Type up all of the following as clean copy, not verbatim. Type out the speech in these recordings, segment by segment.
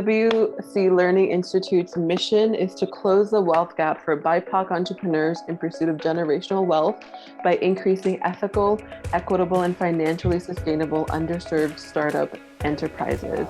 WC Learning Institute's mission is to close the wealth gap for BIPOC entrepreneurs in pursuit of generational wealth by increasing ethical, equitable, and financially sustainable underserved startup enterprises.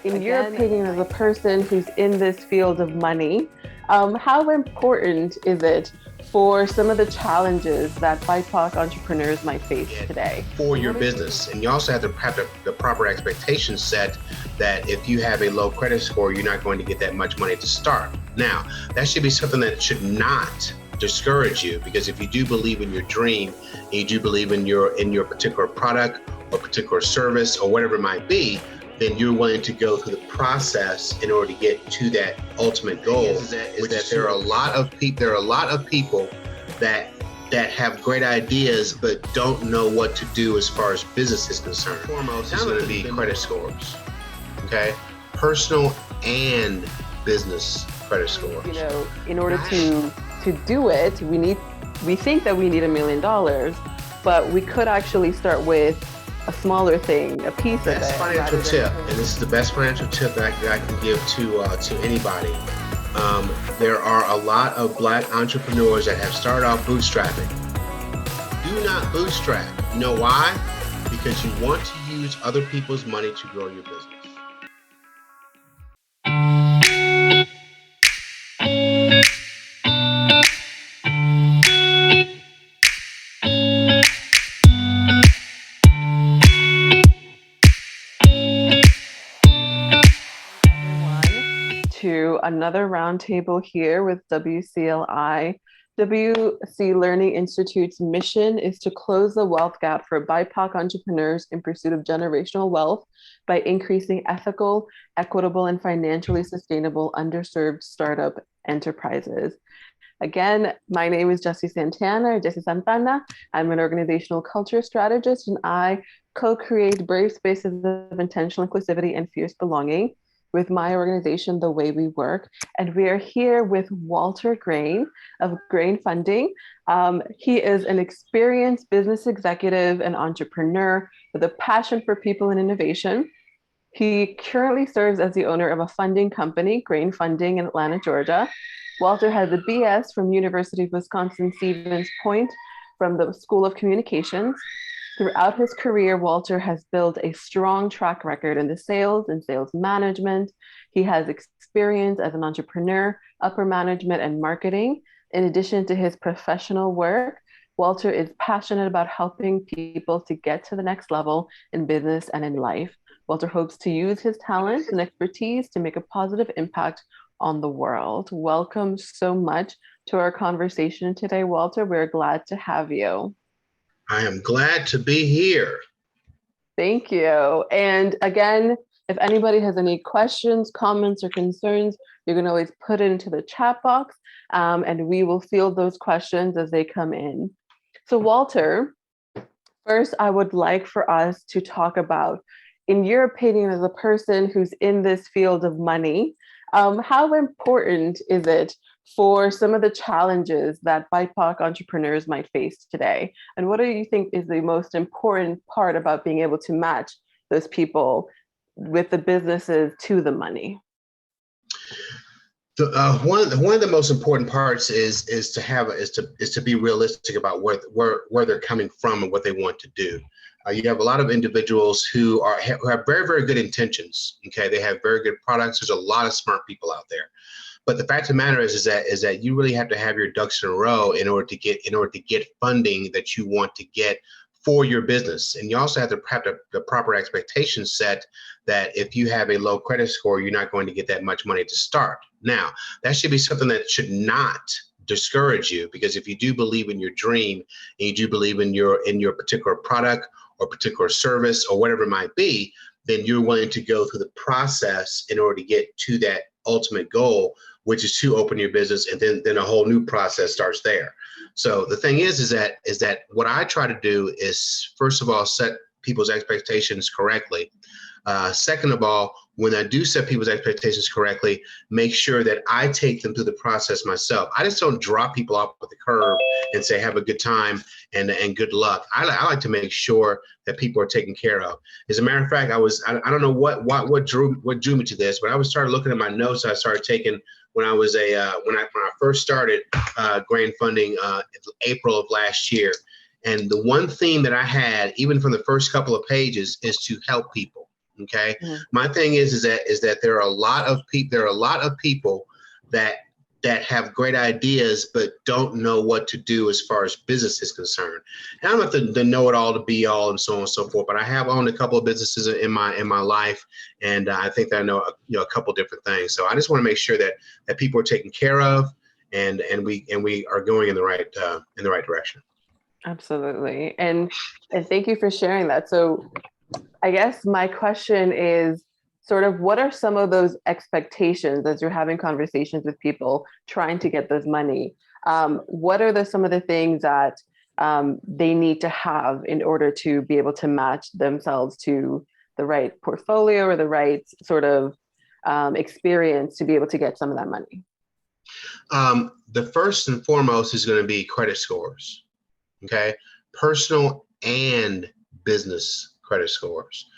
In your opinion, as a person who's in this field of money, how important is it for some of the challenges that BIPOC entrepreneurs might face today? For your business. And you also have to have the proper expectations set that if you have a low credit score, you're not going to get that much money to start. Now, that should be something that should not discourage you, because if you do believe in your dream, and you do believe in your particular product or particular service or whatever it might be, then you're willing to go through the process in order to get to that ultimate goal. Which is there are a lot of people that have great ideas but don't know what to do as far as business is concerned. Foremost is going to be credit scores. Okay, personal and business credit scores. You know, in order to do it, we think that we need $1 million, but we could actually start with a smaller thing, a piece of it. Best financial tip, and this is the best financial tip that I can give to anybody. There are a lot of Black entrepreneurs that have started off bootstrapping. Do not bootstrap. You know why? Because you want to use other people's money to grow your business. To another roundtable here with WCLI. WC Learning Institute's mission is to close the wealth gap for BIPOC entrepreneurs in pursuit of generational wealth by increasing ethical, equitable, and financially sustainable underserved startup enterprises. Again, my name is Jessie Santana. I'm an organizational culture strategist, and I co-create brave spaces of intentional inclusivity and fierce belonging with my organization, The Way We Work. And we are here with Walter Grain of Grain Funding. He is an experienced business executive and entrepreneur with a passion for people and innovation. He currently serves as the owner of a funding company, Grain Funding, in Atlanta, Georgia. Walter has a BS from University of Wisconsin-Stevens Point from the School of Communications. Throughout his career, Walter has built a strong track record in the sales and sales management. He has experience as an entrepreneur, upper management, and marketing. In addition to his professional work, Walter is passionate about helping people to get to the next level in business and in life. Walter hopes to use his talents and expertise to make a positive impact on the world. Welcome so much to our conversation today, Walter. We're glad to have you. I am glad to be here. Thank you. And again, if anybody has any questions, comments, or concerns, you can always put it into the chat box, and we will field those questions as they come in. So Walter, first, I would like for us to talk about, in your opinion, as a person who's in this field of money, how important is it for some of the challenges that BIPOC entrepreneurs might face today? And what do you think is the most important part about being able to match those people with the businesses to the money? One of the most important parts is to be realistic about where they're coming from and what they want to do. You have a lot of individuals who have very, very good intentions. Okay, they have very good products. There's a lot of smart people out there. But the fact of the matter is that you really have to have your ducks in a row in order to get funding that you want to get for your business. And you also have to have the proper expectations set that if you have a low credit score, you're not going to get that much money to start. Now, that should be something that should not discourage you, because if you do believe in your dream and you do believe in your particular product or particular service or whatever it might be, then you're willing to go through the process in order to get to that ultimate goal, which is to open your business, and then a whole new process starts there. So the thing is that what I try to do is, first of all, set people's expectations correctly. Second of all, when I do set people's expectations correctly, make sure that I take them through the process myself. I just don't drop people off at the curb and say, have a good time and good luck. I like to make sure that people are taken care of. As a matter of fact, I don't know what drew me to this, but I was started looking at my notes I started taking when I was when I first started grant funding April of last year. And the one theme that I had, even from the first couple of pages, is to help people. Okay. Mhm. My thing is that there are a lot of people that have great ideas but don't know what to do as far as business is concerned. And I'm not the know-it-all, the be-all, and so on and so forth. But I have owned a couple of businesses in my life, and I think that I know a couple different things. So I just want to make sure that people are taken care of, and we are going in the right direction. Absolutely. And thank you for sharing that. So I guess my question is sort of, what are some of those expectations as you're having conversations with people trying to get this money? What are some of the things that they need to have in order to be able to match themselves to the right portfolio or the right sort of experience to be able to get some of that money? The first and foremost is going to be credit scores. Okay, personal and business credit scores.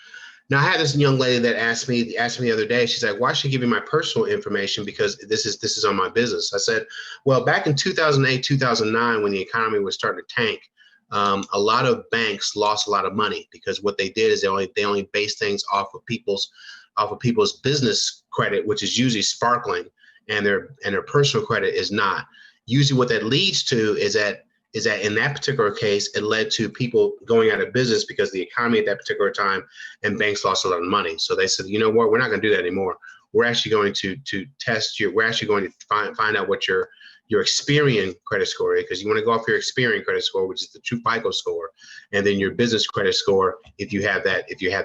Now, I had this young lady that asked me the other day. She's like, "Why should I give you my personal information? Because this is on my business." I said, "Well, back in 2008, 2009, when the economy was starting to tank, a lot of banks lost a lot of money because what they did is they only based things off of people's business credit, which is usually sparkling, and their personal credit is not. Usually, what that leads to is that in that particular case, it led to people going out of business because the economy at that particular time and banks lost a lot of money. So they said, you know what, we're not going to do that anymore. We're actually going to test we're actually going to find out what your Experian credit score is, because you want to go off your Experian credit score, which is the true FICO score, and then your business credit score if you have that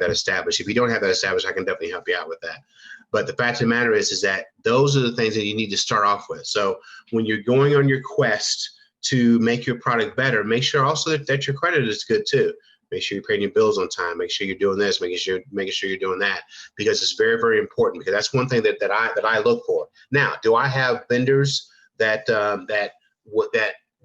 established. If you don't have that established, I can definitely help you out with that. But the fact of the matter is that those are the things that you need to start off with. So when you're going on your quest to make your product better, make sure also that your credit is good too. Make sure you're paying your bills on time. Make sure you're doing this. Making sure you're doing that, because it's very, very important. Because that's one thing that I look for. Now, do I have vendors that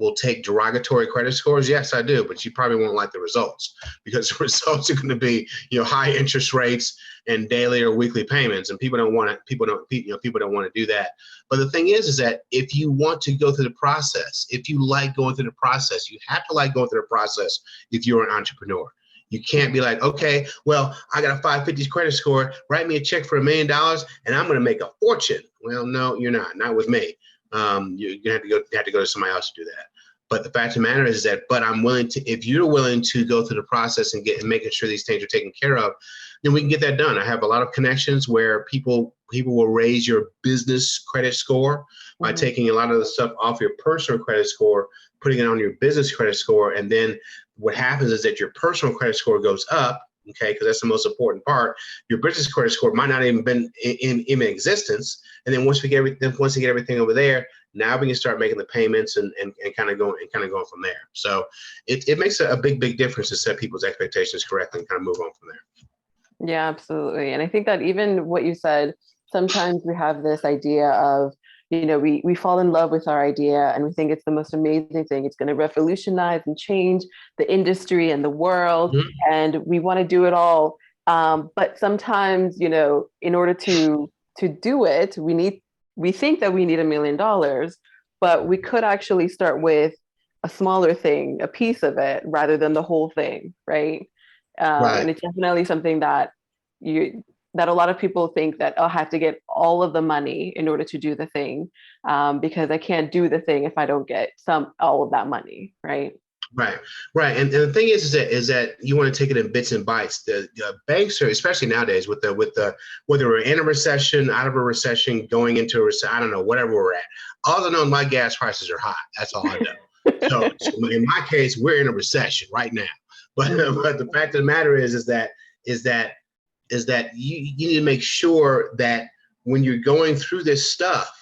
will take derogatory credit scores? Yes, I do. But you probably won't like the results, because the results are going to be high interest rates and daily or weekly payments, and people don't want to do that. But the thing is that if you want to go through the process, if you like going through the process, you have to like going through the process if you're an entrepreneur. You can't be like, okay, well, I got a 550 credit score, write me a check for $1 million and I'm going to make a fortune. Well, no, you're not with me. You're going to have to go to somebody else to do that. But the fact of the matter is that, but I'm willing to, if you're willing to go through the process and making sure these things are taken care of, then we can get that done. I have a lot of connections where people will raise your business credit score by taking a lot of the stuff off your personal credit score, putting it on your business credit score. And then what happens is that your personal credit score goes up, okay, because that's the most important part. Your business credit score might not even been in existence. And then once we get everything over there, now we can start making the payments and kind of going from there. So it makes a big difference to set people's expectations correctly and kind of move on from there. Yeah, absolutely. And I think that even what you said, sometimes we have this idea of, we fall in love with our idea and we think it's the most amazing thing. It's going to revolutionize and change the industry and the world. Mm-hmm. And we want to do it all. But sometimes, in order to do it, we think that we need $1 million, but we could actually start with a smaller thing, a piece of it, rather than the whole thing, right? Right. And it's definitely something that a lot of people think that I'll have to get all of the money in order to do the thing, because I can't do the thing if I don't get all of that money, right? Right. And the thing is that you want to take it in bits and bytes. The banks are, especially nowadays, with the whether we're in a recession, out of a recession, going into a recession, I don't know, whatever we're at. All I know, my gas prices are high. That's all I know. So in my case, we're in a recession right now. But the fact of the matter is that you need to make sure that when you're going through this stuff,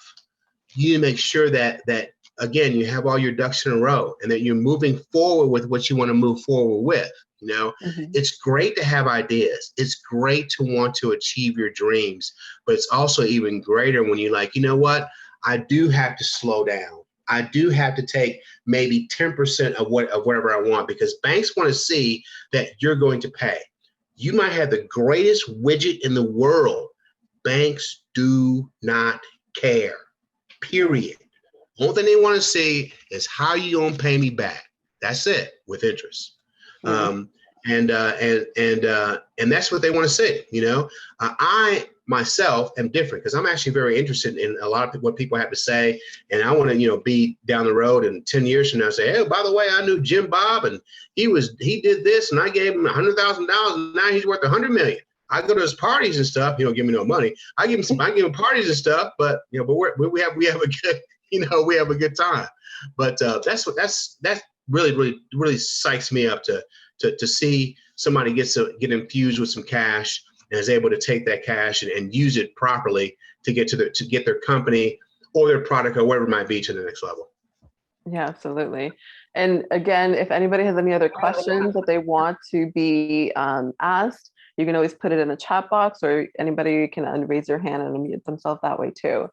you need to make sure that again, you have all your ducks in a row and that you're moving forward with what you want to move forward with. You know, Mhm. it's great to have ideas. It's great to want to achieve your dreams, but it's also even greater when you're like, you know what? I do have to slow down. I do have to take maybe 10% of whatever I want, because banks want to see that you're going to pay. You might have the greatest widget in the world. Banks do not care. Period. Only thing they want to see is how you gonna pay me back. That's it, with interest. Yeah. Um, and that's what they want to see. You know, I myself am different because I'm actually very interested in a lot of what people have to say, and I want to, you know, be down the road and 10 years from now say, hey, by the way, I knew Jim Bob, and he did this, and I gave him $100,000, and now he's worth 100 million. I go to his parties and stuff. He don't give me no money. I give him parties and stuff, but you know, but we have a good, you know, we have a good time. But that really psychs me up to see somebody get infused with some cash and is able to take that cash and use it properly to get their company or their product or whatever it might be to the next level. Yeah, absolutely. And again, if anybody has any other questions that they want to be asked, you can always put it in the chat box, or anybody can raise their hand and unmute themselves that way too.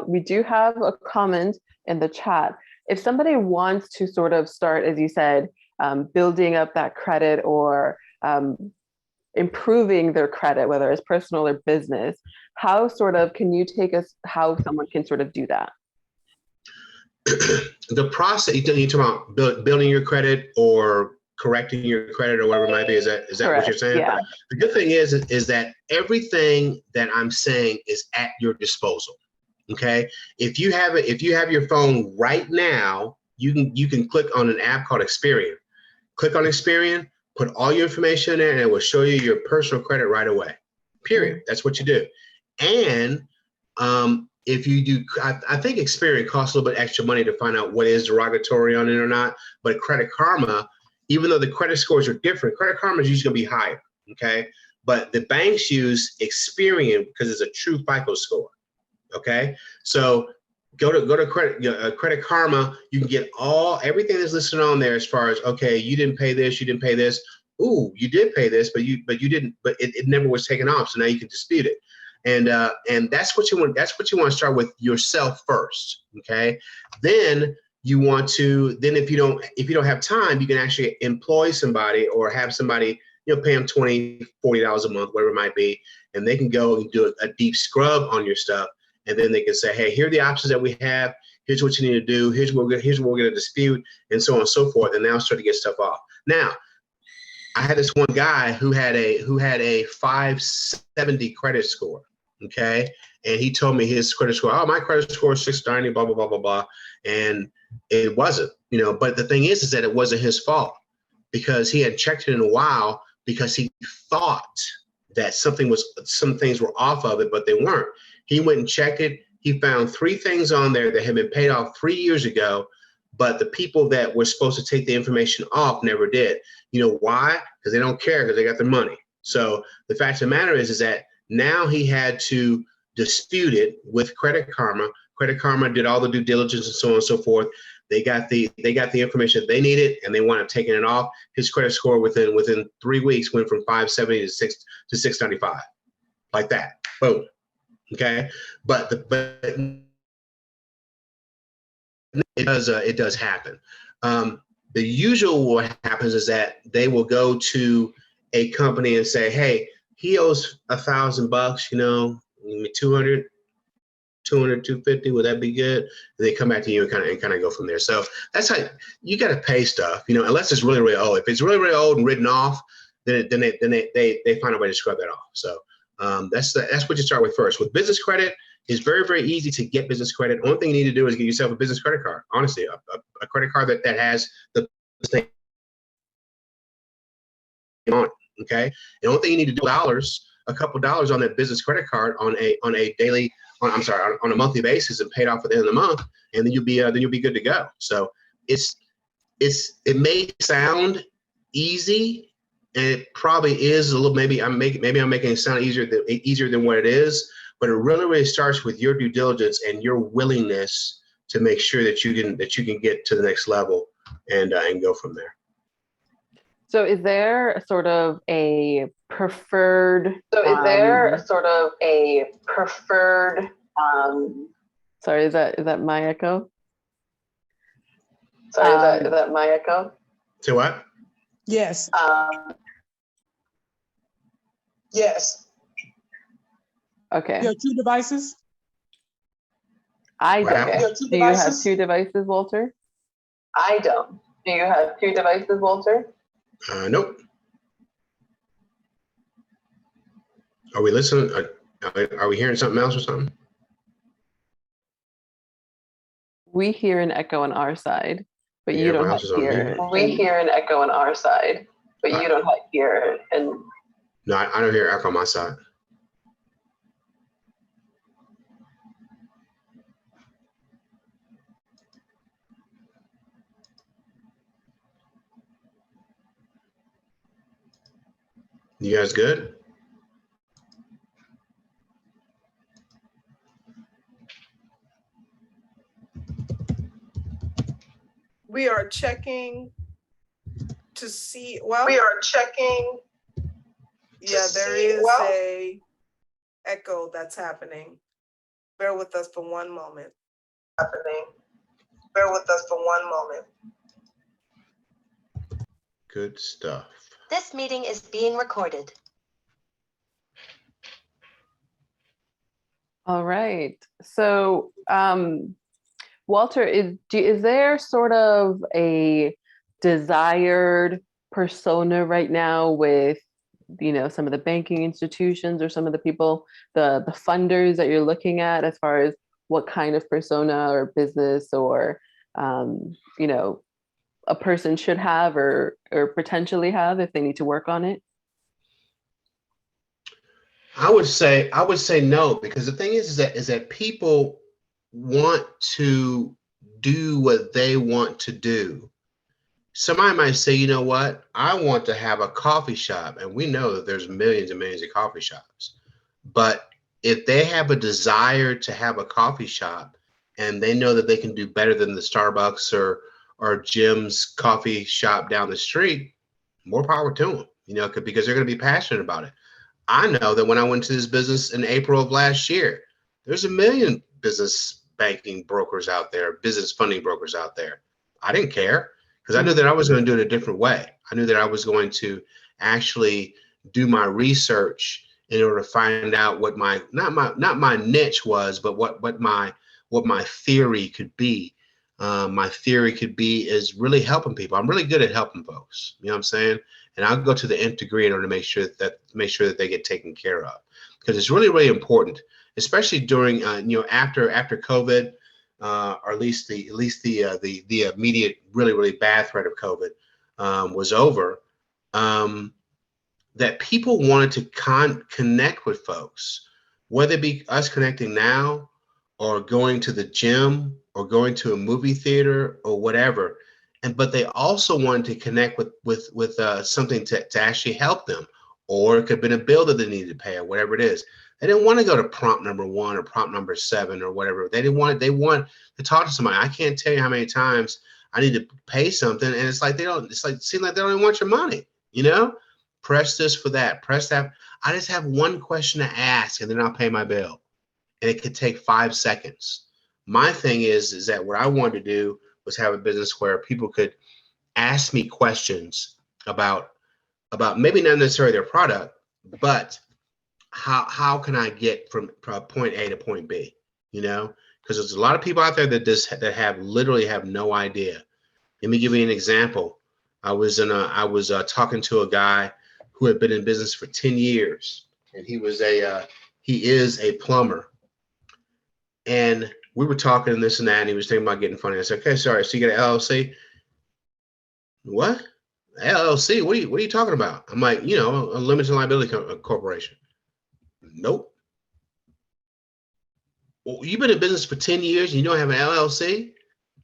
We do have a comment in the chat. If somebody wants to sort of start, as you said, building up that credit or improving their credit, whether it's personal or business, how sort of can you take us how someone can sort of do that? The process, you're talking about building your credit or correcting your credit or whatever it might be. Is that Correct. what you're saying? Yeah. The good thing is that everything that I'm saying is at your disposal. Okay. If you have your phone right now, you can click on an app called Experian. Click on Experian, put all your information in there, and it will show you your personal credit right away. Period. That's what you do. And if you do, I think Experian costs a little bit extra money to find out what is derogatory on it or not. But Credit Karma, even though the credit scores are different, Credit Karma is usually going to be higher. Okay. But the banks use Experian because it's a true FICO score. Okay. So go to Credit Karma. You can get everything that's listed on there as far as, okay, you didn't pay this, you didn't pay this. Ooh, you did pay this, but you didn't, but it never was taken off. So now you can dispute it. And that's what you want. That's what you want to start with yourself first. Okay. Then you want to, if you don't have time, you can actually employ somebody or have somebody, you know, pay them $20, $40 a month, whatever it might be. And they can go and do a deep scrub on your stuff. And then they can say, hey, here are the options that we have. Here's what you need to do. Here's what we're going to dispute, and so on and so forth. And now start to get stuff off. Now, I had this one guy who had a 570 credit score. Okay. And he told me his credit score, oh, my credit score is 690, blah, blah, blah, blah, blah. And it wasn't, you know, but the thing is that it wasn't his fault, because he hadn't checked it in a while, because he thought that some things were off of it, but they weren't. He went and checked it. He found 3 things on there that had been paid off 3 years ago, but the people that were supposed to take the information off never did. You know why? Because they don't care, because they got their money. So the fact of the matter is that now he had to dispute it with Credit Karma. Credit Karma did all the due diligence and so on and so forth. They got the information they needed, and they wound up taking it off. His credit score within 3 weeks went from 570 to 695, like that. Boom. Okay, but it does happen. The usual what happens is that they will go to a company and say, hey, he owes $1,000, you know, 200, 250, would that be good? And they come back to you and kind of go from there. So that's how you got to pay stuff, you know, unless it's really, really old. If it's really, really old and written off, then they find a way to scrub that off. So that's what you start with first. With business credit, it's very, very easy to get business credit. Only thing you need to do is get yourself a business credit card. Honestly, a credit card that has the thing on it. Okay. The only thing you need to do is a couple dollars on that business credit card on a monthly basis, and paid off at the end of the month, and then you'll be good to go. So it may sound easy, and it probably is a little. Maybe I'm making it sound easier than what it is. But it really, really starts with your due diligence and your willingness to make sure that you can get to the next level and go from there. So is there a sort of a preferred So is there sort of a preferred, sorry, is that my echo? sorry, is that my echo? Say what? Yes. Yes. Okay. You have two devices? I What don't. happened? You have two Do you have devices? two devices, Walter? I don't. Do you have two devices, Walter? Nope. Are we listening? Are we hearing something else or something? We hear an echo on our side, but you Yeah, don't my have house is on here. mute. We hear an echo on our side, but you don't have here. And No, I don't hear echo on my side. You guys good? We are checking to see, well, we are checking. yeah, there see, is well- a echo that's happening. Bear with us for one moment. Happening. Bear with us for one moment. Good stuff. This meeting is being recorded. All right. So, Walter, is there sort of a desired persona right now with, some of the banking institutions or some of the people, the funders that you're looking at as far as what kind of persona or business or, a person should have or potentially have if they need to work on it? I would say no, because the thing is that people want to do what they want to do. Somebody might say, you know what, I want to have a coffee shop, and we know that there's millions and millions of coffee shops. But if they have a desire to have a coffee shop and they know that they can do better than the Starbucks or Jim's coffee shop down the street, more power to them, because they're going to be passionate about it. I know that when I went to this business in April of last year, there's a million business banking brokers out there, business funding brokers out there. I didn't care because I knew that I was going to do it a different way. I knew that I was going to actually do my research in order to find out what my not my niche was, but what my theory could be. My theory could be is really helping people. I'm really good at helping folks. You know what I'm saying? And I'll go to the nth degree in order to make sure that they get taken care of, because it's really, really important, especially during after COVID, or at least the immediate really, really bad threat of COVID was over. That people wanted to connect with folks, whether it be us connecting now or going to the gym or going to a movie theater or whatever. But they also wanted to connect with something to actually help them, or it could have been a bill that they needed to pay or whatever it is. They didn't want to go to prompt number 1 or prompt number 7 or whatever. They want to talk to somebody. I can't tell you how many times I need to pay something, and it seems like they don't even want your money. Press this for that, press that. I just have one question to ask, and then I'll pay my bill. And it could take 5 seconds. My thing is that what I wanted to do was have a business where people could ask me questions about maybe not necessarily their product, but how can I get from point A to point B, because there's a lot of people out there that literally have no idea. Let me give you an example. I was talking to a guy who had been in business for 10 years, and he is a plumber. And we were talking this and that, and he was thinking about getting funding. I said, okay, sorry, so you get an LLC? What? LLC? What are you talking about? I'm like, a limited liability corporation. Nope. Well, you've been in business for 10 years and you don't have an LLC?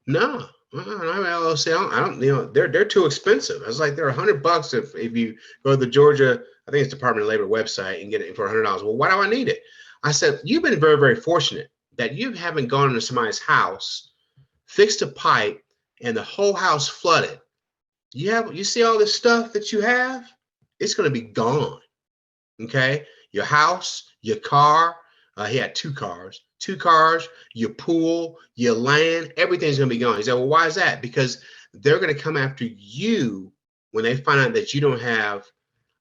No, I don't have an LLC. I don't, they're too expensive. I was like, they're $100 if you go to the Georgia, I think it's Department of Labor website, and get it for $100. Well, why do I need it? I said, you've been very, very fortunate that you haven't gone into somebody's house, fixed a pipe, and the whole house flooded, you see all this stuff that you have, it's going to be gone. Okay, your house, your car. He had two cars, your pool, your land, everything's going to be gone. He said, well, why is that? Because they're going to come after you when they find out that you don't have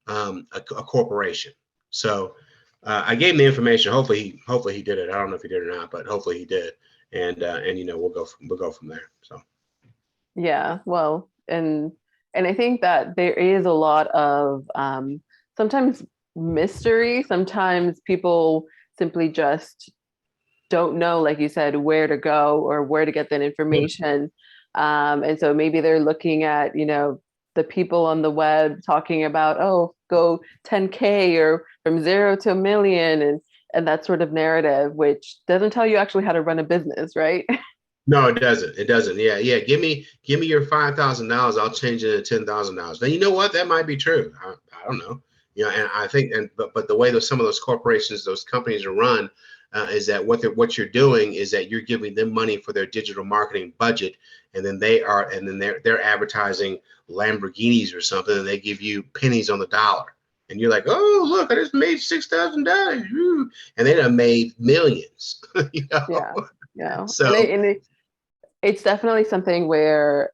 a corporation. So I gave him the information. Hopefully he did it. I don't know if he did or not, but hopefully he did. And we'll go from there. So Yeah, well, and I think that there is a lot of sometimes mystery. Sometimes people simply just don't know, like you said, where to go or where to get that information. And so maybe they're looking at, the people on the web talking about, oh, go 10K or from 0 to 1 million and that sort of narrative, which doesn't tell you actually how to run a business, right? no, it doesn't. It doesn't. Yeah. Give me your $5,000. I'll change it to $10,000. Now, you know what? That might be true. I don't know. And I think, but the way some of those corporations, those companies are run, is that what you're doing is that you're giving them money for their digital marketing budget, and then they're advertising Lamborghinis or something, and they give you pennies on the dollar, and you're like, oh look, I just made $6,000, and they done made millions. Yeah. So It's definitely something where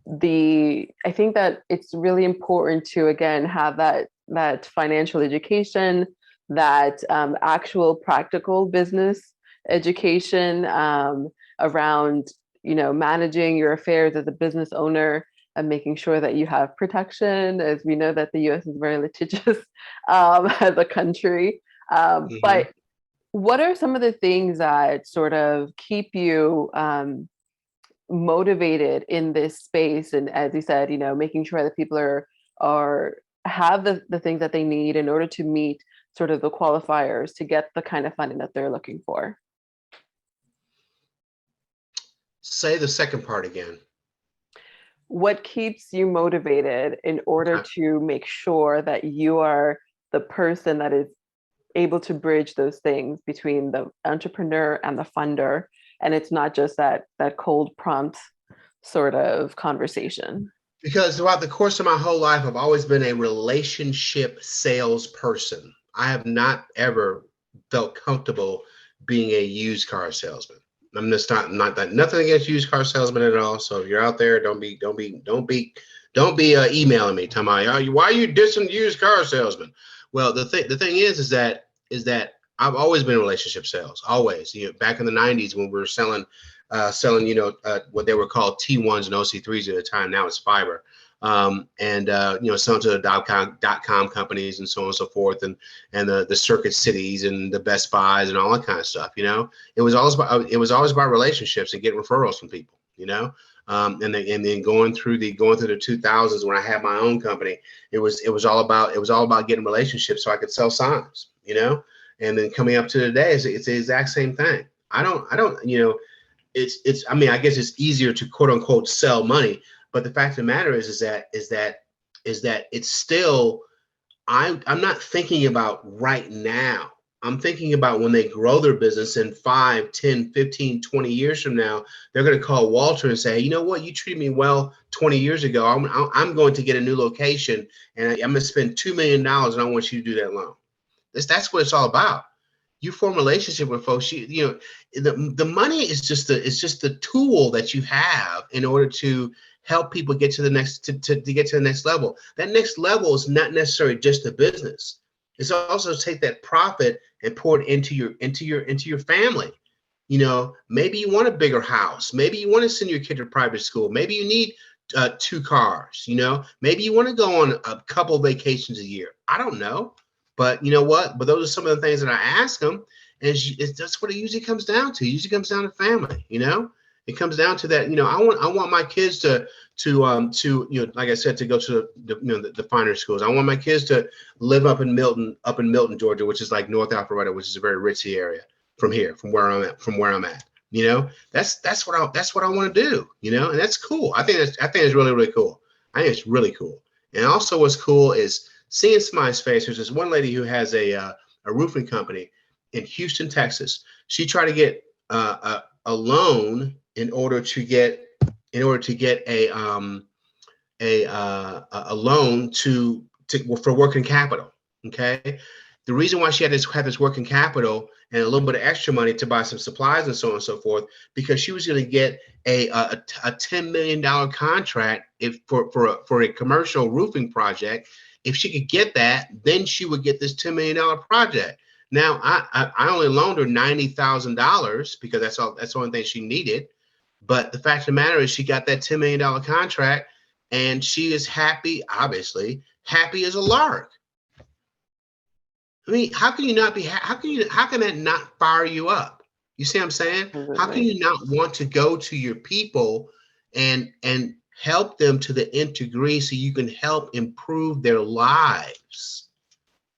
I think that it's really important to, again, have that financial education, that actual practical business education around, managing your affairs as a business owner and making sure that you have protection, as we know that the US is very litigious as a country. But what are some of the things that sort of keep you motivated in this space? And as you said, making sure that people are have the things that they need in order to meet sort of the qualifiers to get the kind of funding that they're looking for. Say the second part again. What keeps you motivated in order to make sure that you are the person that is able to bridge those things between the entrepreneur and the funder, and it's not just that cold prompt sort of conversation? Because throughout the course of my whole life, I've always been a relationship salesperson. I have not ever felt comfortable being a used car salesman. I'm just not that nothing against used car salesmen at all. So if you're out there, don't be emailing me talking about, why are you dissing used car salesmen? Well, the thing is that I've always been in relationship sales, always. Back in the 90s when we were selling what they were called T1s and OC3s at the time. Now it's fiber. Selling to the .com companies and so on and so forth, and the Circuit Cities and the Best Buys and all that kind of stuff. It was always about relationships and getting referrals from people. And then going through the 2000s when I had my own company, it was all about getting relationships so I could sell signs. And then coming up to today, it's the exact same thing. I don't. I guess it's easier to quote unquote sell money, but the fact of the matter is that it's still, I'm not thinking about right now. I'm thinking about when they grow their business in 5, 10, 15, 20 years from now, they're going to call Walter and say, hey, you know what? You treated me well 20 years ago. I'm going to get a new location and I'm going to spend $2 million and I want you to do that loan. That's what it's all about. You form a relationship with folks. The money is just the tool that you have in order to help people get to the next to get to the next level. That next level is not necessarily just the business. It's also take that profit and pour it into your family. Maybe you want a bigger house. Maybe you want to send your kid to private school. Maybe you need 2 cars. Maybe you want to go on a couple of vacations a year. I don't know. But you know what? But those are some of the things that I ask them, and that's what it usually comes down to. It usually comes down to family. It comes down to that. I want my kids to like I said, to go to the finer schools. I want my kids to live up in Milton, Georgia, which is like North Alpharetta, which is a very ritzy area from where I'm at. That's what I want to do. And that's cool. I think it's really, really cool. I think it's really cool. And also, what's cool is seeing somebody's face. There's this one lady who has a roofing company in Houston, Texas. She tried to get a loan in order to get a a loan for working capital. Okay, the reason why she had this working capital and a little bit of extra money to buy some supplies and so on and so forth, because she was going to get a $10 million contract for a commercial roofing project. If she could get that, then she would get this $10 million project. Now I only loaned her $90,000 because that's the only thing she needed. But the fact of the matter is she got that $10 million contract and she is happy, obviously, happy as a lark. I mean, how can you not be, how can that not fire you up? You see what I'm saying? Absolutely. How can you not want to go to your people and help them to the nth degree so you can help improve their lives?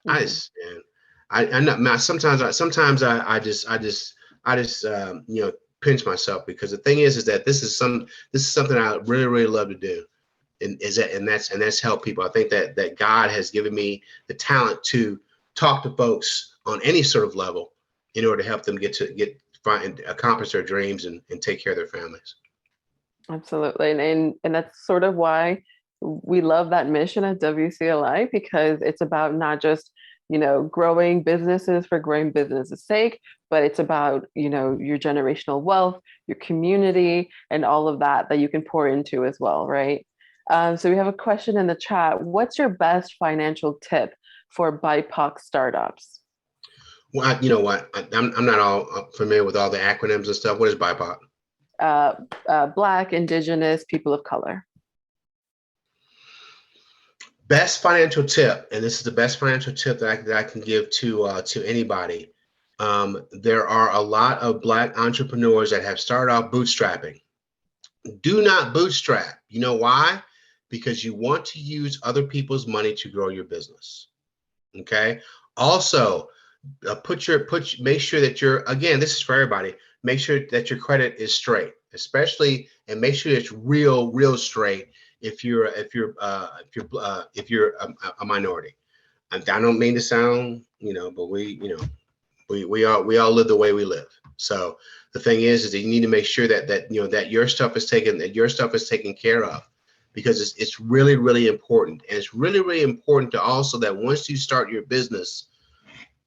I just, man, I'm not, sometimes I just pinch myself, because the thing is that this is something I really, really love to do. And that's help people. I think that God has given me the talent to talk to folks on any sort of level in order to help them accomplish their dreams and take care of their families. Absolutely. And that's sort of why we love that mission at WCLI, because it's about not just, growing businesses for growing business' sake, but it's about, your generational wealth, your community, and all of that you can pour into as well, right? So we have a question in the chat. What's your best financial tip for BIPOC startups? Well, you know what? I'm not all familiar with all the acronyms and stuff. What is BIPOC? Black, Indigenous, people of color. Best financial tip, and this is the best financial tip that I can give to anybody. There are a lot of Black entrepreneurs that have started off bootstrapping. Do not bootstrap. You know why? Because you want to use other people's money to grow your business. Okay. Also, make sure that again, this is for everybody. Make sure that your credit is straight, especially, and make sure it's real straight if you're a minority. I don't mean to sound, but we all live the way we live. So the thing is that you need to make sure that your stuff is taken care of, because it's really, really important. And it's really, really important to also that once you start your business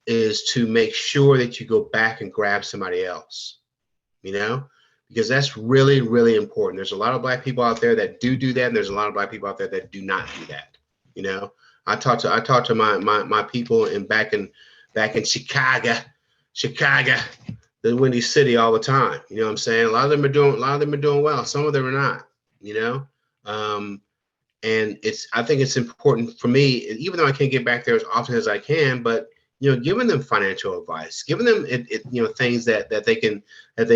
is to make sure that you go back and grab somebody else, because that's really, really important. There's a lot of Black people out there that do that, and there's a lot of Black people out there that do not do that. I talk to my people back in Chicago, the Windy City, all the time. You know what I'm saying? A lot of them are doing well. Some of them are not. And I think it's important for me, even though I can't get back there as often as I can, but giving them financial advice, giving them things that they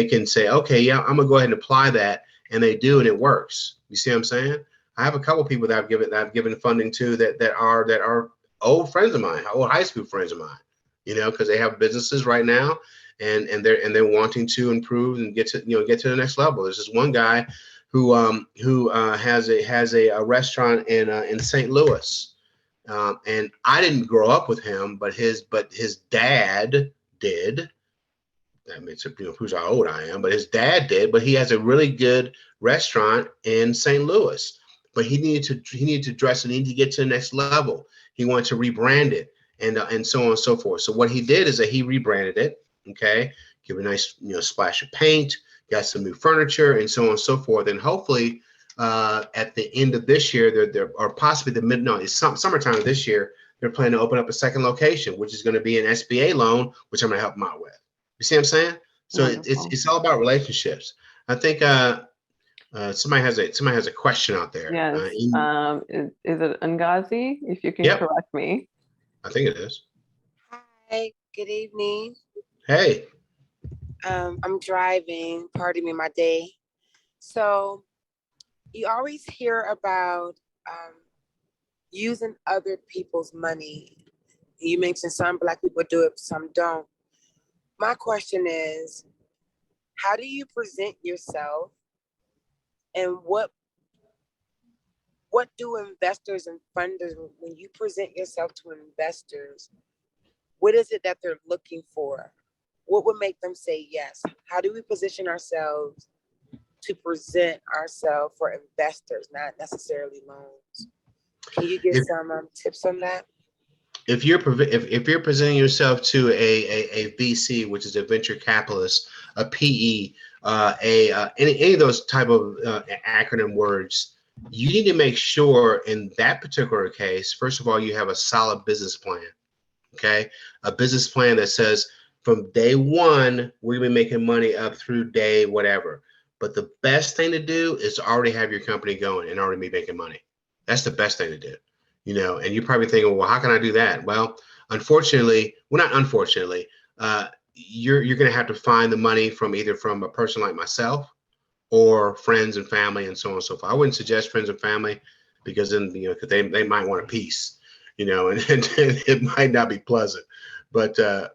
can say, okay, yeah, I'm gonna go ahead and apply that, and they do, and it works. You see what I'm saying? I have a couple people that I've given funding to that are old friends of mine, old high school friends of mine, because they have businesses right now, and they're wanting to improve and get to the next level. There's this one guy who has a restaurant in St. Louis. And I didn't grow up with him, but his dad did. That makes it proves how old I am. But his dad did. But he has a really good restaurant in St. Louis. But he needed to dress, and he needed to get to the next level. He wanted to rebrand it, and so on and so forth. So what he did is that he rebranded it. Okay, give a nice splash of paint, got some new furniture, and so on and so forth. And hopefully, at the end of this year, or possibly it's summertime of this year, they're planning to open up a second location, which is going to be an SBA loan, which I'm going to help them out with. You see what I'm saying? So it's all about relationships. I think somebody has a question out there. Yes. Is it Ngazi? If you can correct me. I think it is. Hi, good evening. Hey. I'm driving, pardon me, my day. So you always hear about using other people's money. You mentioned some Black people do it, some don't. My question is, how do you present yourself, and what do investors and funders, when you present yourself to investors, what is it that they're looking for? What would make them say yes? How do we position ourselves to present ourselves for investors, not necessarily loans. Can you give If some tips on that? if if you're presenting yourself to a VC, which is a venture capitalist, a PE, any of those type of acronym words, you need to make sure in that particular case, first of all, you have a solid business plan. Okay, a business plan that says from day one we're gonna be making money up through day whatever. But the best thing to do is to already have your company going and already be making money. That's the best thing to do. And you're probably thinking, well, how can I do that? Well, unfortunately, well, not unfortunately, you're going to have to find the money from either from a person like myself or friends and family and so on and so forth. I wouldn't suggest friends and family because then, because they might want a piece, and it might not be pleasant. But the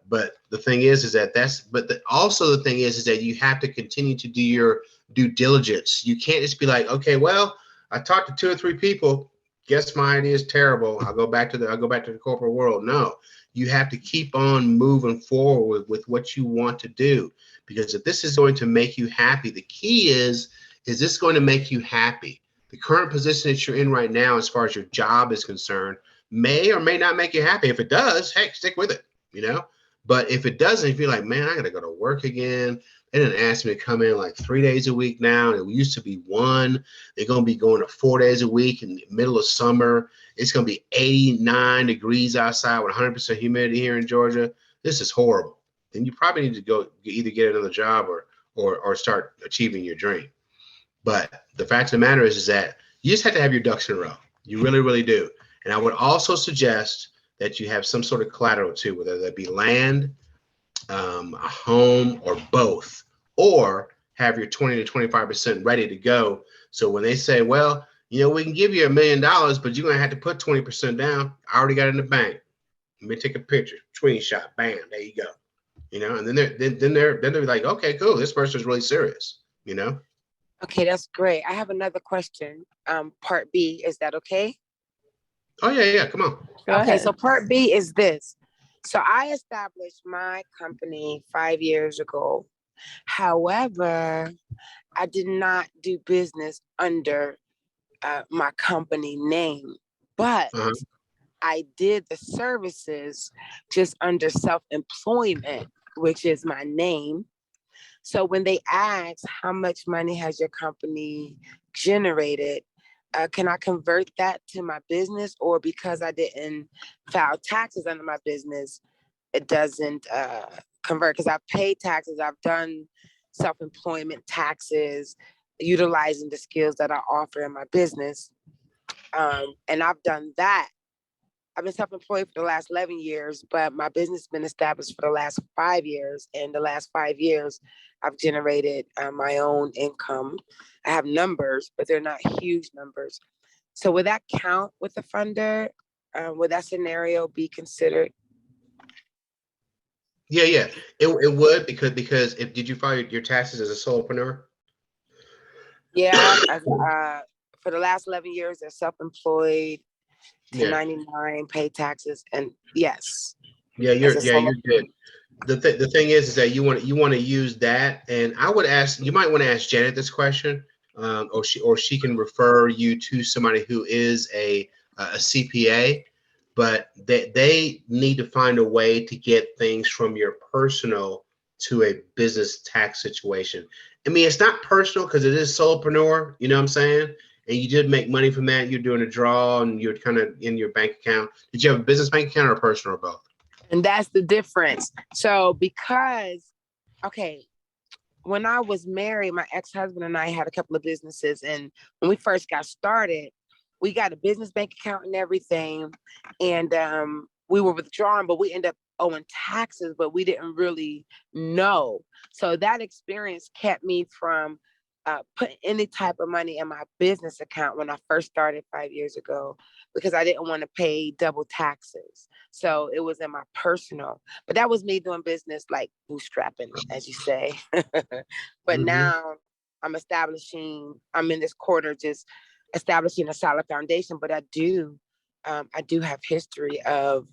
thing is that also the thing is that you have to continue to do your due diligence. You can't just be like, okay, well, I talked to 2 or 3 people. Guess my idea is terrible. I'll go back to the corporate world. No, you have to keep on moving forward with what you want to do, because if this is going to make you happy, the key is this going to make you happy? The current position that you're in right now, as far as your job is concerned, may or may not make you happy. If it does, heck, stick with it, But if it doesn't, if you're like, man, I got to go to work again. They didn't ask me to come in like 3 days a week now. It used to be 1. They're going to be going to 4 days a week in the middle of summer. It's going to be 89 degrees outside with 100% humidity here in Georgia. This is horrible. Then you probably need to go either get another job or start achieving your dream. But the fact of the matter is that you just have to have your ducks in a row. You really, really do. And I would also suggest that you have some sort of collateral too, whether that be land, a home, or both, or have your 20 to 25% ready to go. So when they say, well, we can give you $1 million, but you're going to have to put 20% down. I already got it in the bank. Let me take a picture, screenshot, bam, there you go. And then they're like, okay, cool. This person's really serious, Okay, that's great. I have another question. Part B, is that okay? Oh, yeah. Come on. Go Okay, ahead. so part B is this. So I established my company 5 years ago. However, I did not do business under my company name, but Uh-huh. I did the services just under self-employment, which is my name. So when they ask how much money has your company generated, can I convert that to my business? Or because I didn't file taxes under my business, it doesn't convert? Because I've paid taxes, I've done self-employment taxes, utilizing the skills that I offer in my business. And I've done that. I've been self-employed for the last 11 years, but my business has been established for the last 5 years. And the last 5 years, I've generated my own income. I have numbers, but they're not huge numbers. So would that count with the funder? Would that scenario be considered? Yeah. It would, because if did you file your taxes as a solopreneur? Yeah, for the last 11 years, they're self-employed, Yeah. 1099, pay taxes, and yes. Yeah, As a you're solo- good. The thing is that you want to use that, and I would ask, you might want to ask Janet this question, or she can refer you to somebody who is a CPA, but they need to find a way to get things from your personal to a business tax situation. I mean, it's not personal because it is solopreneur, you know what I'm saying? And you did make money from that. You're doing a draw and you're kind of in your bank account. Did you have a business bank account or a personal or both? And that's the difference. So okay, when I was married, my ex-husband and I had a couple of businesses. And when we first got started, we got a business bank account and everything. And we were withdrawing, but we ended up owing taxes, but we didn't really know. So that experience kept me from putting any type of money in my business account when I first started 5 years ago, because I didn't want to pay double taxes. So it was in my personal, but that was me doing business like bootstrapping, as you say. But now I'm in this quarter just establishing a solid foundation, but I do have history of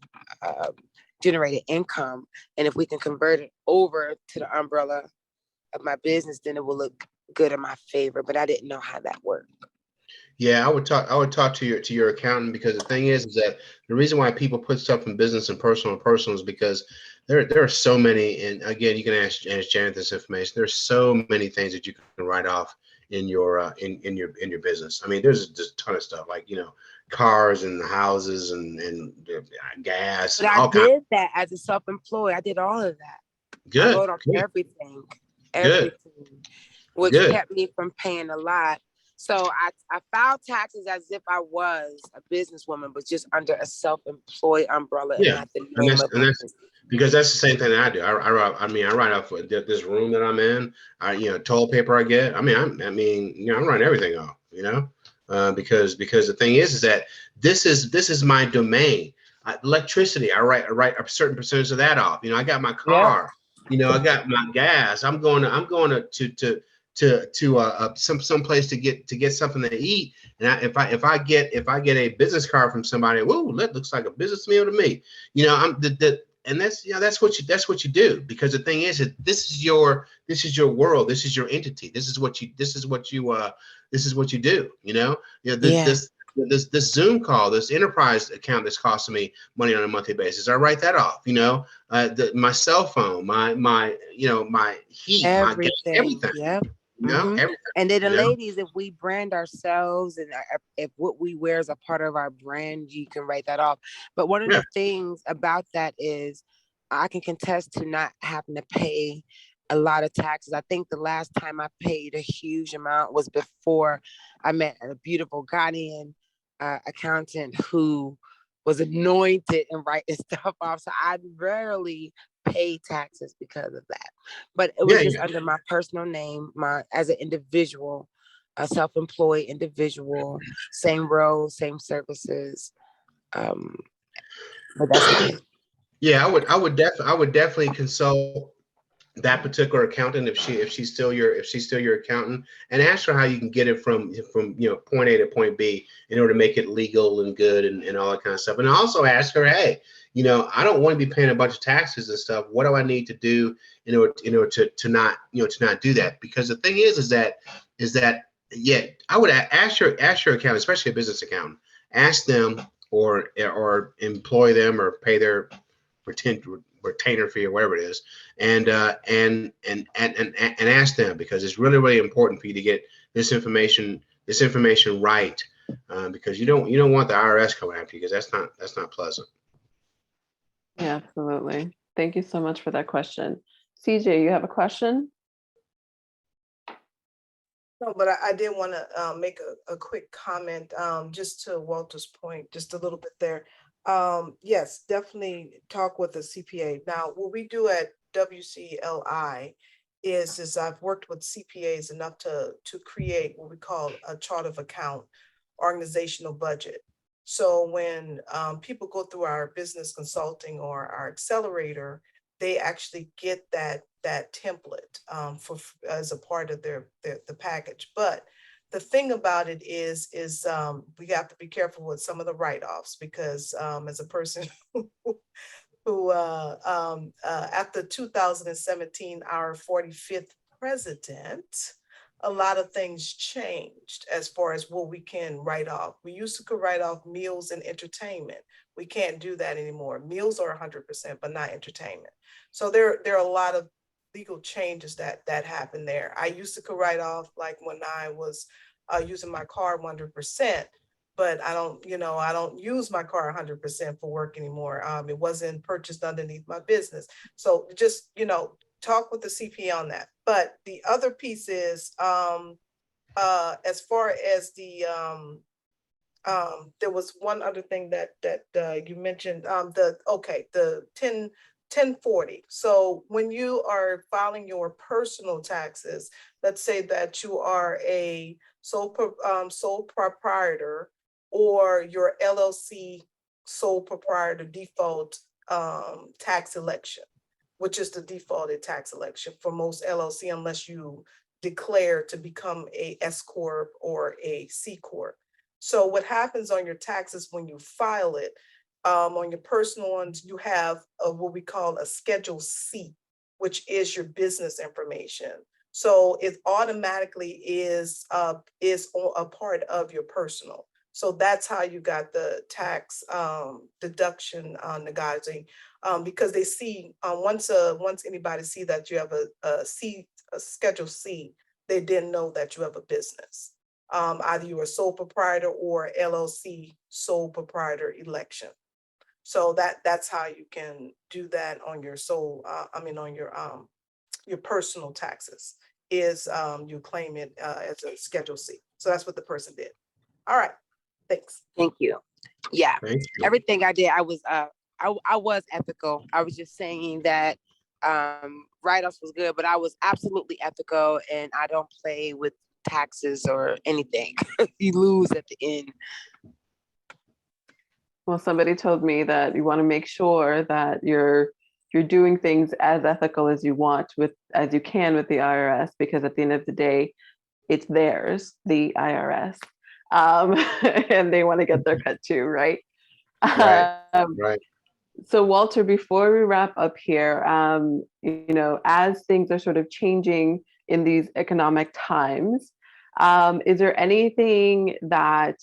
generating income. And if we can convert it over to the umbrella of my business, then it will look good in my favor, but I didn't know how that worked. Yeah, I would talk to your accountant, because the thing is that the reason why people put stuff in business and personal is because there are so many, and again, you can ask Janet this information. There's so many things that you can write off in your in your business. I mean, there's just a ton of stuff, like, cars and houses and gas But and I all kinds. did that as a self-employed. I did all of that. I Good, wrote off good, everything, good, which good. kept me from paying a lot. So I filed taxes as if I was a businesswoman, but just under a self-employed umbrella and Yeah, not the and name that's of and my that's business. because that's the same thing that I do. I write off this room that I'm in. Toilet paper I get. I'm writing everything off. Because the thing is that this is my domain. Electricity, I write a certain percentage of that off. I got my Yep. car. I got my gas. I'm going to some place to get something to eat. And if I get a business card from somebody, whoa, that looks like a business meal to me. I'm and that's what you do, because the thing is that this is your world, this is your entity, this is what you do. Yeah. This Zoom call, this enterprise account that's costing me money on a monthly basis, I write that off. My cell phone, my heat, my gas, Everything. everything. Yep. Mhm. Everything. And then the You know. ladies, if we brand ourselves and if what we wear is a part of our brand, you can write that off. But one of Yeah. the things about that is I can contest to not having to pay a lot of taxes. I think the last time I paid a huge amount was before I met a beautiful Ghanaian accountant who was anointed and writing stuff off. So I rarely pay taxes because of that. But it Yeah. was just Yeah. under my personal name, as an individual, a self-employed individual, same role, same services. Um, but that's it. Yeah. I would definitely consult that particular accountant, if she's still your accountant, and ask her how you can get it from point A to point B in order to make it legal and good, and all that kind of stuff. And also ask her, hey, I don't want to be paying a bunch of taxes and stuff. What do I need to do to not do that? Because the thing is that yeah, I would ask your accountant, especially a business accountant, ask them, or employ them, or pay their retainer fee or whatever it is, and ask them, because it's really, really important for you to get this information right, because you don't want the IRS coming after you, because that's not pleasant. Yeah, absolutely. Thank you so much for that question. CJ, you have a question? No, but I did want to make a quick comment, just to Walter's point, just a little bit there. Yes, definitely talk with a CPA. Now, what we do at WCLI is I've worked with CPAs enough to create what we call a chart of account, organizational budget. So when people go through our business consulting or our accelerator, they actually get that template as a part of the package. But the thing about it is we have to be careful with some of the write-offs, because as a person who after 2017, our 45th president, a lot of things changed as far as what we can write off. We used to could write off meals and entertainment. We can't do that anymore. Meals are 100%, but not entertainment. So there are a lot of legal changes that happen there. I used to could write off, like when I was using my car 100%, but I don't use my car 100% for work anymore. It wasn't purchased underneath my business. So just, talk with the CPA on that. But the other piece is, as far as there was one other thing that you mentioned, the 1040. So when you are filing your personal taxes, let's say that you are a sole proprietor, or your LLC sole proprietor default tax election, which is the defaulted tax election for most LLC, unless you declare to become a S corp or a C corp. So what happens on your taxes when you file it, on your personal ones, you have what we call a Schedule C, which is your business information. So it automatically is a part of your personal. So that's how you got the tax deduction negliging, because they see once anybody see that you have a Schedule C, they didn't know that you have a business. Either you're a sole proprietor or LLC sole proprietor election. So that's how you can do that on your on your personal taxes, is you claim it as a Schedule C. So that's what the person did. All right, thanks. Thank you. Yeah, Thank you. everything I did, I was ethical. I was just saying that write-offs was good, but I was absolutely ethical, and I don't play with taxes or anything. You lose at the end. Well, somebody told me that you want to make sure that you're doing things as ethical as you can with the IRS, because at the end of the day, it's theirs, the IRS, and they want to get their cut too, right? Right. Right. So Walter, before we wrap up here, as things are sort of changing in these economic times, is there anything that,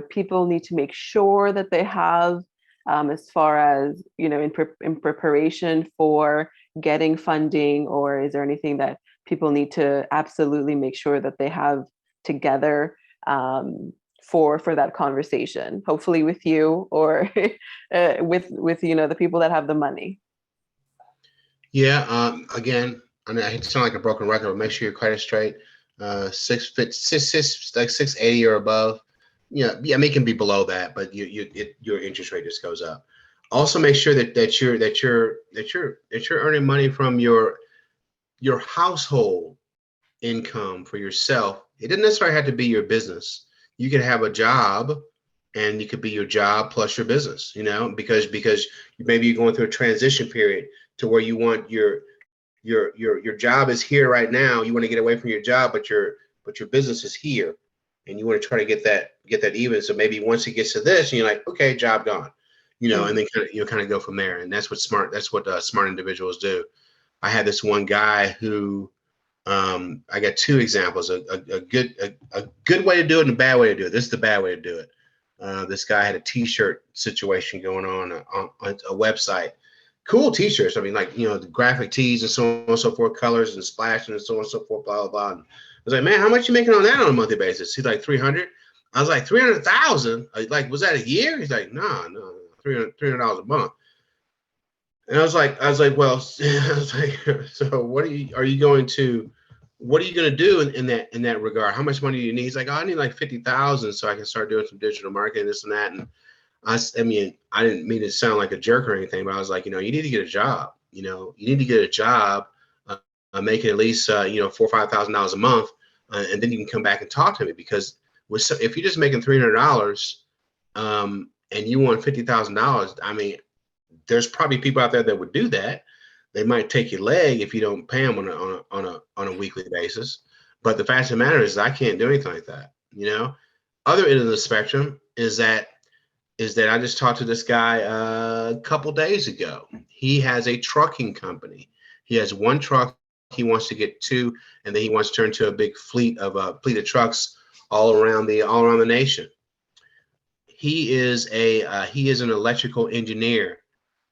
people need to make sure that they have, as far as, in preparation for getting funding, or is there anything that people need to absolutely make sure that they have together, for that conversation, hopefully with you, or with the people that have the money? Yeah. Again, I mean, I hate to sound like a broken record, but make sure your credit's straight. 680 or above. Yeah. I mean, it can be below that, but your interest rate just goes up. Also, make sure that you're earning money from your household income for yourself. It doesn't necessarily have to be your business. You could have a job, and it could be your job plus your business, because maybe you're going through a transition period to where you want your job is here right now. You want to get away from your job, but your business is here, and you want to try to get that even. So maybe once it gets to this, and you're like, okay, job gone, and then kind of go from there. And that's what smart individuals do. I had this one guy who, I got two examples, a good way to do it and a bad way to do it. This is the bad way to do it. This guy had a t-shirt situation going on a website. Cool t-shirts. I mean, like, the graphic tees and so on and so forth, colors and splashing and so on and so forth, blah, blah, blah. And I was like, man, how much you making on that on a monthly basis? He's like, 300. I was like, 300,000? Like, was that a year? He's like, no, $300 a month. And I was like, well, so what are you going to do in that regard? How much money do you need? He's like, oh, I need like 50,000 so I can start doing some digital marketing, this and that. And I mean, I didn't mean to sound like a jerk or anything, but I was like, you need to get a job. You need to get a job, making at least $4,000 or $5,000 a month, and then you can come back and talk to me. Because if you're just making $300, and you want $50,000, I mean, there's probably people out there that would do that. They might take your leg if you don't pay them on a weekly basis. But the fact of the matter is, I can't do anything like that. Other end of the spectrum is that I just talked to this guy a couple days ago. He has a trucking company. He has one truck. He wants to get two, and then he wants to turn to a big fleet of trucks all around the nation. He is an electrical engineer.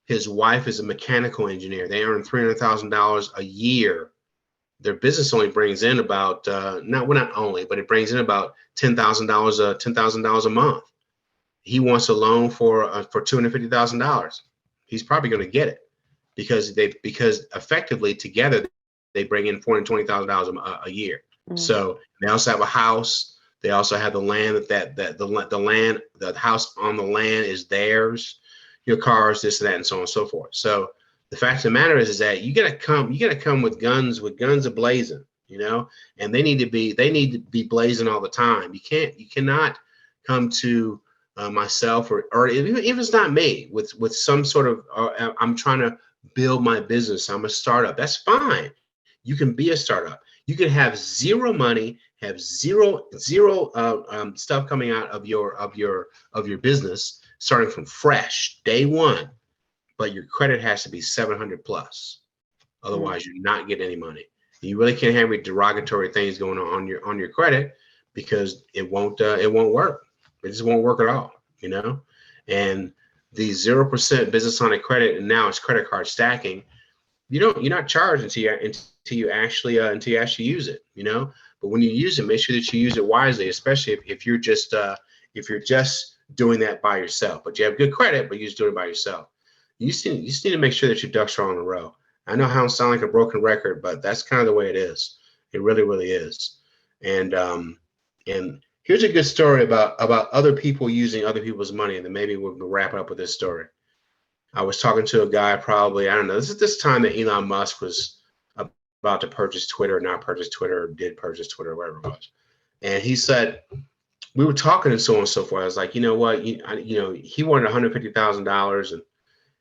His wife is a mechanical engineer. They earn $300,000 a year. Their business only brings in about not only, but it brings in about $10,000 a month. He wants a loan for $250,000. He's probably going to get it because effectively together they bring in $420,000 a year. Mm. So they also have a house. They also have the land the house on the land is theirs. Your cars, this and that, and so on and so forth. So the fact of the matter is that you gotta come with guns ablazing, and they need to be blazing all the time. You cannot come to myself or even if it's not me with some sort of I'm trying to build my business. I'm a startup. That's fine. You can be a startup. You can have zero money, have zero stuff coming out of your business, starting from fresh day one, but your credit has to be 700 plus. Otherwise, you're not getting any money. You really can't have any derogatory things going on your credit because it won't work. It just won't work at all, you know. And the 0% business line of credit, and now it's credit card stacking. You're not charged until you actually use it, you know. But when you use it, make sure that you use it wisely, especially if you're just doing that by yourself. But you have good credit, but you're just doing it by yourself. You just need to make sure that your ducks are on the row. I know how I sound like a broken record, but that's kind of the way it is. It really, really is. And here's a good story about other people using other people's money, and then maybe we'll wrap it up with this story. I was talking to a guy probably, I don't know, this is this time that Elon Musk was about to purchase Twitter, not purchase Twitter, or did purchase Twitter, whatever it was. And he said, we were talking and so on and so forth. I was like, you know what, he wanted $150,000, and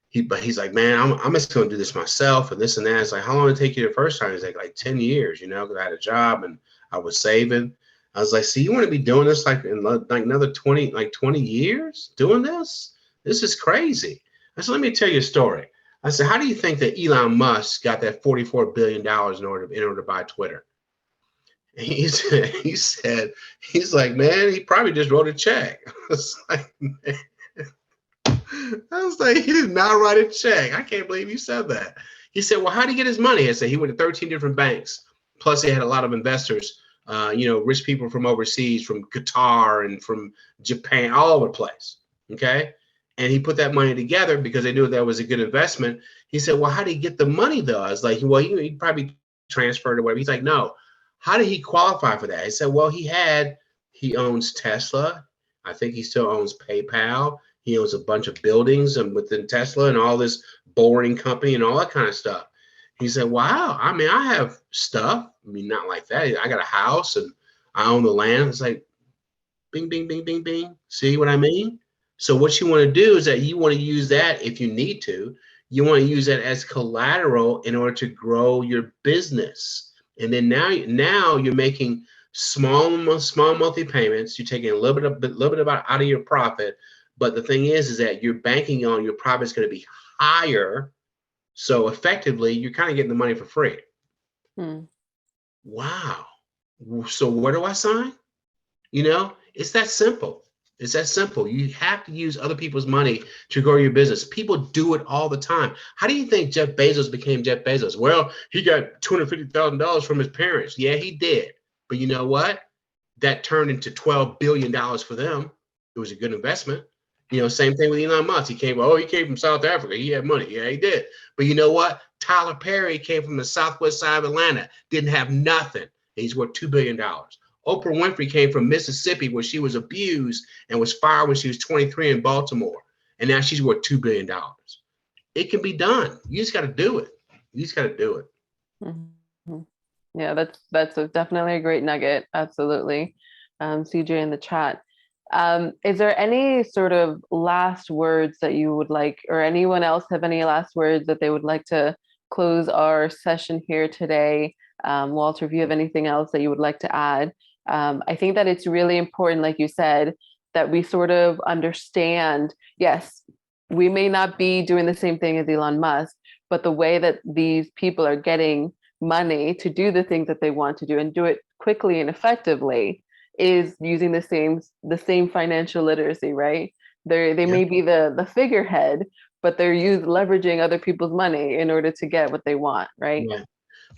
he's like, man, I'm just going to do this myself and this and that. It's like, how long did it take you the first time? He's like 10 years, you know, because I had a job and I was saving. I was like, see, you want to be doing this like in like another 20 years doing this? This is crazy. I said, let me tell you a story. I said, how do you think that Elon Musk got that $44 billion in order to buy Twitter? And he's like, man, he probably just wrote a check. I was like, he did not write a check. I can't believe you said that. He said, well, how did he get his money? I said, he went to 13 different banks. Plus, he had a lot of investors, rich people from overseas, from Qatar and from Japan, all over the place. Okay. And he put that money together because they knew that was a good investment. He said, well, how did he get the money, though? I was like, well, he probably transferred or whatever. He's like, no. How did he qualify for that? I said, well, he owns Tesla. I think he still owns PayPal. He owns a bunch of buildings and within Tesla and all this Boring Company and all that kind of stuff. He said, wow, I mean, I have stuff. I mean, not like that. I got a house and I own the land. It's like, bing, bing, bing, bing, bing. See what I mean? So what you want to do is that you want to use that if you need to. You want to use that as collateral in order to grow your business. And then now you're making small monthly payments. You're taking a little bit out of your profit. But the thing is that you're banking on your profit is going to be higher. So effectively, you're kind of getting the money for free. Wow. So where do I sign? It's that simple. It's that simple. You have to use other people's money to grow your business. People do it all the time. How do you think Jeff Bezos became Jeff Bezos? Well, he got $250,000 from his parents. Yeah, he did. But you know what? That turned into $12 billion for them. It was a good investment. Same thing with Elon Musk. He came from South Africa. He had money. Yeah, he did. But you know what? Tyler Perry came from the southwest side of Atlanta, didn't have nothing. He's worth $2 billion. Oprah Winfrey came from Mississippi, where she was abused and was fired when she was 23 in Baltimore. And now she's worth $2 billion. It can be done. You just got to do it. Mm-hmm. Yeah, that's definitely a great nugget. Absolutely. CJ in the chat. Is there any sort of last words that you would like, or anyone else have any last words that they would like to close our session here today? Walter, if you have anything else that you would like to add. I think that it's really important, like you said, that we sort of understand, yes, we may not be doing the same thing as Elon Musk, but the way that these people are getting money to do the things that they want to do and do it quickly and effectively is using the same financial literacy, right? They may be the figurehead, but they're leveraging other people's money in order to get what they want, right?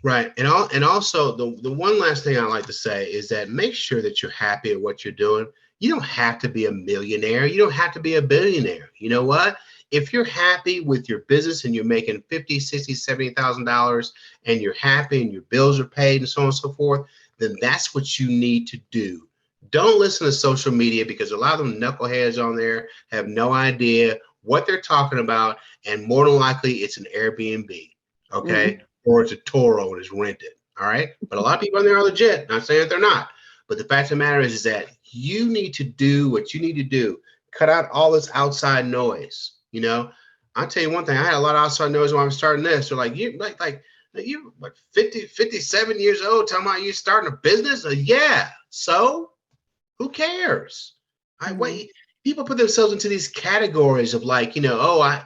Right. And also the one last thing I like to say is that make sure that you're happy at what you're doing. You don't have to be a millionaire. You don't have to be a billionaire. You know what? If you're happy with your business and you're making $50,000, $60,000, $70,000 and you're happy and your bills are paid and so on and so forth, then that's what you need to do. Don't listen to social media, because a lot of them knuckleheads on there have no idea what they're talking about. And more than likely it's an Airbnb. Okay. Mm-hmm. Or it's a Toro and it's rented. All right. But a lot of people on there are legit. Not saying that they're not. But the fact of the matter is that you need to do what you need to do. Cut out all this outside noise. I'll tell you one thing. I had a lot of outside noise when I was starting this. They're like, you're 50, 57 years old, talking about you starting a business? Yeah. So who cares? Wait. People put themselves into these categories of like, in order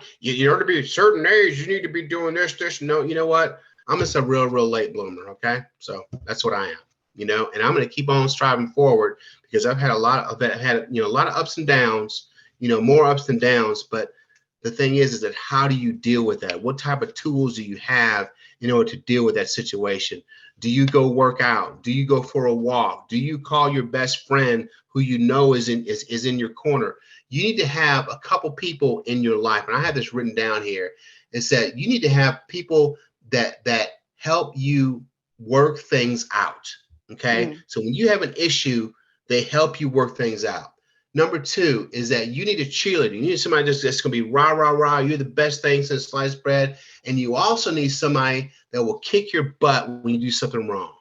to be a certain age, you need to be doing this. No, you know what? I'm just a real late bloomer. Okay. So that's what I am, you know, and I'm going to keep on striving forward because I've had a lot of a lot of ups and downs, you know, more ups than downs. But the thing is that how do you deal with that? What type of tools do you have in order to deal with that situation? Do you go work out? Do you go for a walk? Do you call your best friend who you know is in your corner? You need to have a couple people in your life, and I have this written down here. Is that you need to have people that help you work things out. Okay, so when you have an issue, they help you work things out. Number two is that you need a cheerleader. You need somebody that's going to be rah, rah, rah. You're the best thing since sliced bread. And you also need somebody that will kick your butt when you do something wrong,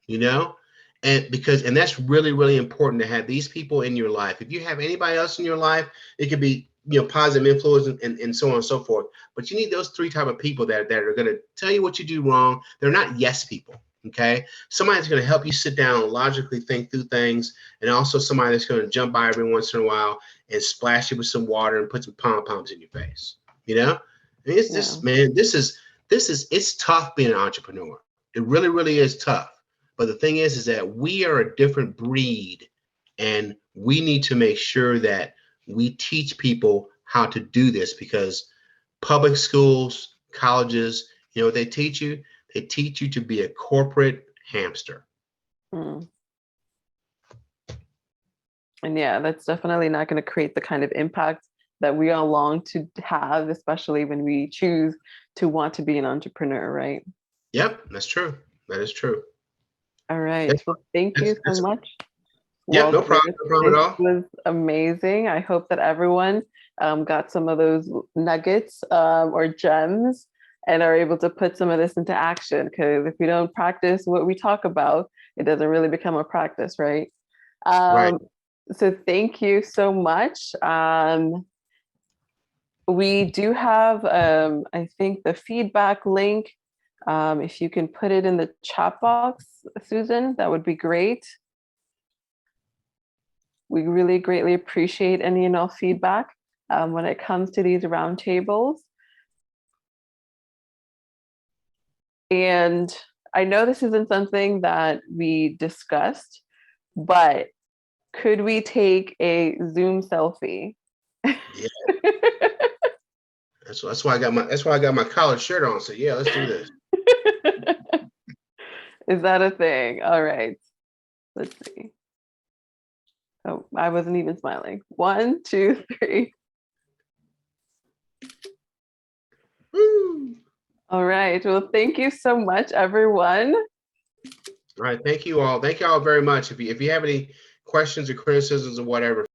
you know? And that's really, really important to have these people in your life. If you have anybody else in your life, it could be, you know, positive influence and so on and so forth. But you need those three type of people that are going to tell you what you do wrong. They're not yes people. Okay, somebody's going to help you sit down and logically think through things, and also somebody that's going to jump by every once in a while and splash you with some water and put some pom-poms in your face. You know, I mean, it's just, man, this is it's tough being an entrepreneur. It really, really is tough. But the thing is that we are a different breed, and we need to make sure that we teach people how to do this, because public schools, colleges, you know what they teach you? They teach you to be a corporate hamster. And yeah, that's definitely not going to create the kind of impact that we all long to have, especially when we choose to want to be an entrepreneur, right? Yep, that's true. That is true. All right. Well, thank you so much. Yeah, no problem. No problem at all. This was amazing. I hope that everyone got some of those nuggets or gems and are able to put some of this into action, because if we don't practice what we talk about, it doesn't really become a practice, right? Right. So thank you so much. We do have, I think, the feedback link. If you can put it in the chat box, Susan, that would be great. We really greatly appreciate any and all feedback when it comes to these roundtables. And I know this isn't something that we discussed, but could we take a Zoom selfie? Yeah. That's why I got my collared shirt on. So yeah, let's do this. Is that a thing? All right. Let's see. Oh, I wasn't even smiling. 1, 2, 3. Woo. All right. Well, thank you so much, everyone. All right. Thank you all. Thank you all very much. If you have any questions or criticisms or whatever,